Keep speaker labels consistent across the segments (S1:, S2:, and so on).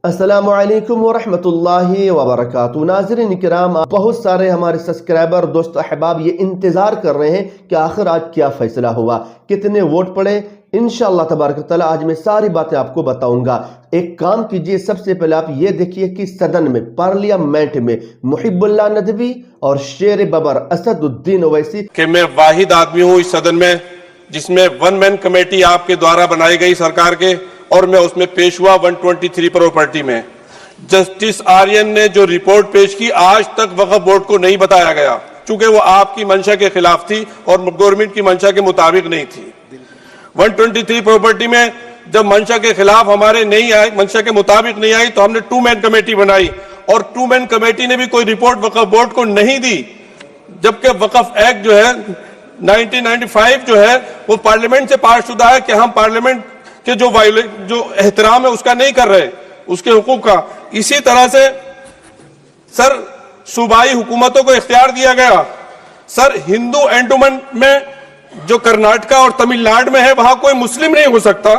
S1: अस्सलामुअलैकुम वरहमतुल्लाहि वबरकातुहू। नाज़रीन किराम, बहुत सारे हमारे सब्सक्राइबर दोस्त अहबाब ये इंतज़ार कर रहे हैं कि आखिर आज क्या फ़ैसला हुआ, कितने वोट पड़े। इंशाअल्लाह तबारक तआला आज मैं सारी बातें आपको बताऊंगा। एक काम कीजिए, सबसे पहले आप ये देखिए कि सदन में, पार्लियामेंट में मुहिब्बुल्लाह नदवी और शेर बबर असदुद्दीन ओवैसी
S2: कि मैं वाहिद आदमी हूं इस सदन में जिसमें वन मैन कमेटी आपके द्वारा बनाई गई सरकार के, और मैं उसमें पेश हुआ 123 प्रॉपर्टी में। जस्टिस आर्यन ने जो रिपोर्ट पेश की, आज तक वक्फ बोर्ड को नहीं बताया गया, चूंकि वो आपकी मंशा के खिलाफ थी और गवर्नमेंट की मंशा के मुताबिक नहीं थी। 123 प्रॉपर्टी में जब मंशा के खिलाफ हमारे नहीं आई, मंशा के मुताबिक नहीं आई, तो हमने 2 मैन कमेटी बनाई और 2 मैन कमेटी ने भी कोई रिपोर्ट वक्फ बोर्ड को नहीं दी, जबकि वक्फ एक्ट जो है 1995 जो है वो पार्लियामेंट से पास शुदा है कि हम पार्लियामेंट के जो एहतराम है उसका नहीं कर रहे, उसके हुकूक का। इसी तरह से सर सूबाई हुकूमतों को इख्तियार दिया गया। सर हिंदू एंडोमेंट में जो कर्नाटका और तमिलनाडु में है वहां कोई मुस्लिम नहीं हो सकता,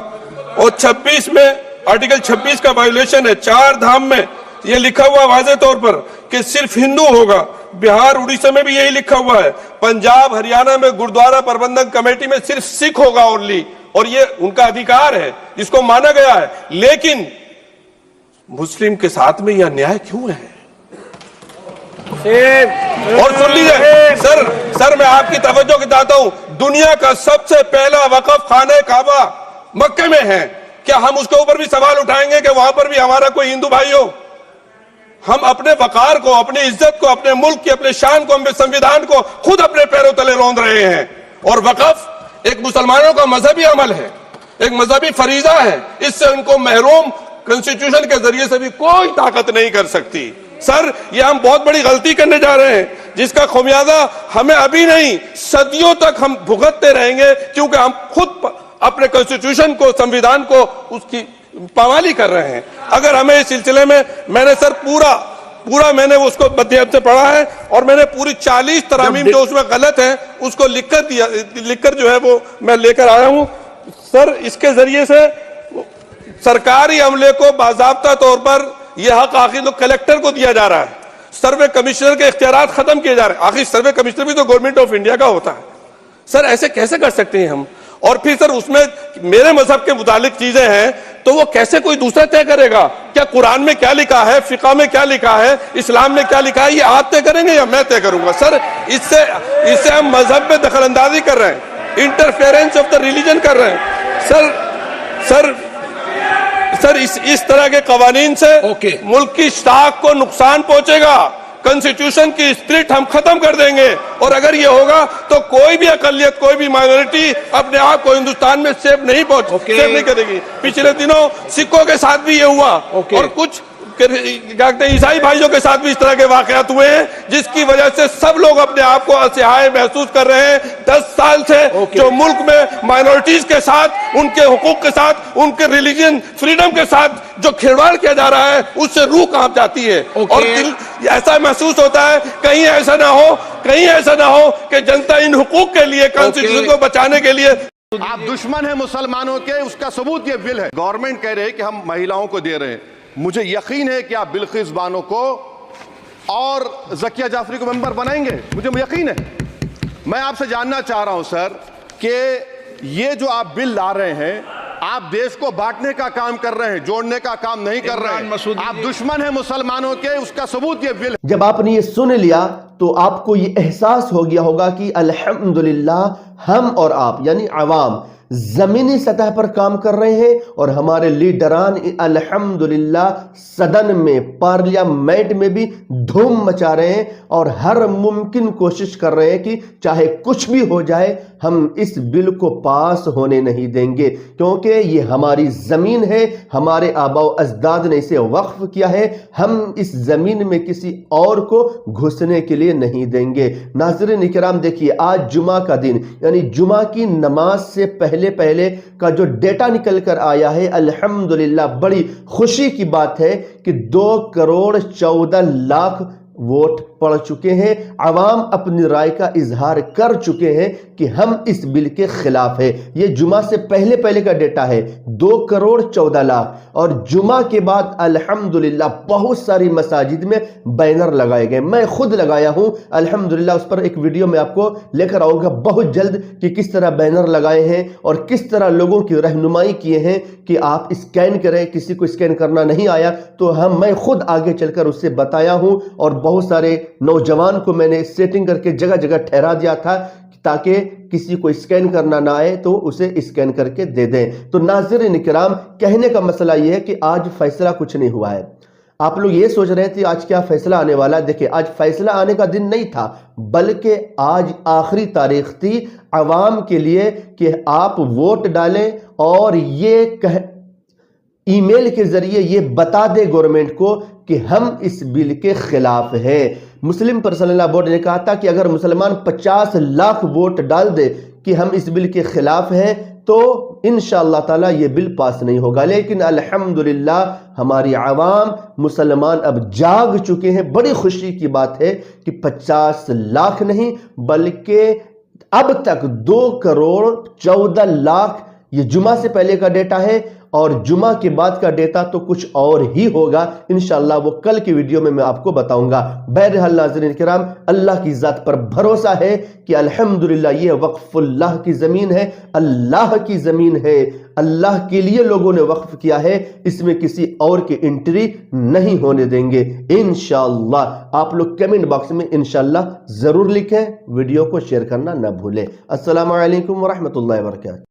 S2: और 26 में आर्टिकल 26 का वायोलेशन है। 4 धाम में यह लिखा हुआ वाज़े तौर पर कि सिर्फ हिंदू होगा। बिहार उड़ीसा में भी यही लिखा हुआ है। पंजाब हरियाणा में गुरुद्वारा प्रबंधन कमेटी में सिर्फ सिख होगा ओनली, और ये उनका अधिकार है जिसको माना गया है। लेकिन मुस्लिम के साथ में यह अन्याय क्यों है? और सुन लीजिए सर मैं आपकी तवज्जो के चाहता हूं, दुनिया का सबसे पहला वक्फ खाने काबा मक्के में है। क्या हम उसके ऊपर भी सवाल उठाएंगे कि वहां पर भी हमारा कोई हिंदू भाई हो? हम अपने वकार को, अपनी इज्जत को, अपने मुल्क की, अपने शान को, अपने संविधान को खुद अपने पैरों तले रौंद रहे हैं। और वक्फ एक मुसलमानों का मजहबी अमल है, एक मजहबी फरीजा है। इससे उनको महरूम कॉन्स्टिट्यूशन के जरिए से भी कोई ताकत नहीं कर सकती। सर ये हम बहुत बड़ी गलती करने जा रहे हैं, जिसका खुमियाजा हमें अभी नहीं सदियों तक हम भुगतते रहेंगे, क्योंकि हम खुद अपने कॉन्स्टिट्यूशन को, संविधान को, उसकी पामाली कर रहे हैं। अगर हमें इस सिलसिले में, मैंने सर पूरा मैंने उसको बद्दहब से पढ़ा है, और मैंने पूरी 40 तरामीम जो उसमें गलत है उसको लिखकर जो है वो मैं लेकर आया हूं। सर इसके जरिए से सरकारी अमले को बाज़ाब्ता तौर पर यह हक आखिर तो कलेक्टर को दिया जा रहा है, सर्वे कमिश्नर के इख्तियारात खत्म किए जा रहे हैं। आखिर सर्वे कमिश्नर भी तो गवर्नमेंट ऑफ इंडिया का होता है। सर ऐसे कैसे कर सकते हैं हम? और फिर सर उसमें मेरे मजहब के मुतालिक चीजें हैं, तो वो कैसे कोई दूसरा तय करेगा? क्या कुरान में क्या लिखा है, फिक़ा में क्या लिखा है, इस्लाम में क्या लिखा है, ये आप तय करेंगे या मैं तय करूंगा? सर इससे हम मजहब में दखल अंदाजी कर रहे हैं, इंटरफेरेंस ऑफ द रिलीजन कर रहे हैं। सर इस तरह के कवानीन से मुल्क की शाख को नुकसान पहुंचेगा। कॉन्स्टिट्यूशन की स्पिरिट हम खत्म कर देंगे, और अगर ये होगा तो कोई भी अकलियत, कोई भी माइनॉरिटी अपने आप को हिंदुस्तान में सेफ नहीं करेगी। पिछले दिनों सिखों के साथ भी ये हुआ, और कुछ ईसाई भाइयों के साथ भी इस तरह के वाकयात हुए हैं, जिसकी वजह से सब लोग अपने आप को असहाय महसूस कर रहे हैं। 10 साल से जो मुल्क में माइनॉरिटीज के साथ, उनके हुकूक के साथ, उनके रिलीजन फ्रीडम के साथ जो खिलवाड़ किया जा रहा है, उससे रूह कांप जाती है। और ऐसा महसूस होता है कहीं ऐसा ना हो कि जनता इन हुकूक के लिए, कॉन्स्टिट्यूशन को बचाने के लिए।
S3: आप दुश्मन है मुसलमानों के, उसका सबूत ये बिल है। गवर्नमेंट कह रहे हैं कि हम महिलाओं को दे रहे हैं। मुझे यकीन है कि आप बिल्किस बानो को और ज़किया जाफरी को मेंबर बनाएंगे, मुझे यकीन है। मैं आपसे जानना चाह रहा हूं सर कि ये जो आप बिल ला रहे हैं, आप देश को बांटने का काम कर रहे हैं, जोड़ने का काम नहीं कर रहे हैं। आप दुश्मन है मुसलमानों के, उसका सबूत ये बिल है।
S1: जब आपने ये सुन लिया तो आपको ये एहसास हो गया होगा कि अल्हम्दुलिल्लाह हम और आप यानी अवाम जमीनी सतह पर काम कर रहे हैं, और हमारे लीडरान अल्हम्दुलिल्लाह सदन में, पार्लियामेंट में भी धूम मचा रहे हैं, और हर मुमकिन कोशिश कर रहे हैं कि चाहे कुछ भी हो जाए हम इस बिल को पास होने नहीं देंगे, क्योंकि ये हमारी ज़मीन है, हमारे आबाओ अजदाद ने इसे वक्फ किया है। हम इस ज़मीन में किसी और को घुसने के लिए नहीं देंगे। नाज़रीन इकराम, देखिए आज जुमा का दिन, यानी जुमा की नमाज से पहले का जो डेटा निकल कर आया है, अल्हम्दुलिल्लाह बड़ी खुशी की बात है कि 2 करोड़ 14 लाख वोट पढ़ चुके हैं, अवाम अपनी राय का इजहार कर चुके हैं कि हम इस बिल के खिलाफ है। ये जुमा से पहले पहले का डेटा है, 2,14,00,000। और जुमा के बाद अल्हम्दुलिल्लाह बहुत सारी मसाजिद में बैनर लगाए गए, मैं खुद लगाया हूं अल्हम्दुलिल्लाह। उस पर एक वीडियो में आपको लेकर आऊंगा बहुत जल्द कि किस तरह बैनर लगाए हैं और किस तरह लोगों की रहनुमाई किए हैं कि आप स्कैन करें। किसी को स्कैन करना नहीं आया तो मैं खुद आगे चलकर उससे बताया हूं, और बहुत सारे नौजवान को मैंने सेटिंग करके जगह जगह ठहरा दिया था ताकि किसी को स्कैन करना ना आए तो उसे स्कैन करके दे दें। तो नाज़रीन किराम, कहने का मसला यह है कि आज फैसला कुछ नहीं हुआ है। आप लोग ये सोच रहे थे आज क्या फैसला आने वाला है। देखिए, आज फैसला आने का दिन नहीं था, बल्कि आज आखिरी तारीख थी अवाम के लिए कि आप वोट डालें और ये ईमेल के जरिए ये बता दे गवर्नमेंट को कि हम इस बिल के खिलाफ हैं। मुस्लिम पर्सनल लॉ बोर्ड ने कहा था कि अगर मुसलमान 50 लाख वोट डाल दे कि हम इस बिल के खिलाफ हैं तो इंशाअल्लाह ताला ये बिल पास नहीं होगा। लेकिन अल्हम्दुलिल्लाह हमारी आवाम मुसलमान अब जाग चुके हैं। बड़ी खुशी की बात है कि 50 लाख नहीं बल्कि अब तक 2,14,00,000, ये जुमा से पहले का डेटा है और जुमा के बाद का डेटा तो कुछ और ही होगा इंशाअल्लाह, वो कल की वीडियो में मैं आपको बताऊंगा। बहरहाल नाज़रीन किराम, अल्लाह की ज़ात पर भरोसा है कि अल्हम्दुलिल्लाह ये वक्फुल्लाह की ज़मीन है, अल्लाह की ज़मीन है, अल्लाह के लिए लोगों ने वक्फ किया है, इसमें किसी और की एंट्री नहीं होने देंगे इंशाअल्लाह। आप लोग कमेंट बॉक्स में इंशाअल्लाह ज़रूर लिखें, वीडियो को शेयर करना ना भूलें। अस्सलामु अलैकुम व रहमतुल्लाहि व बरकातहू।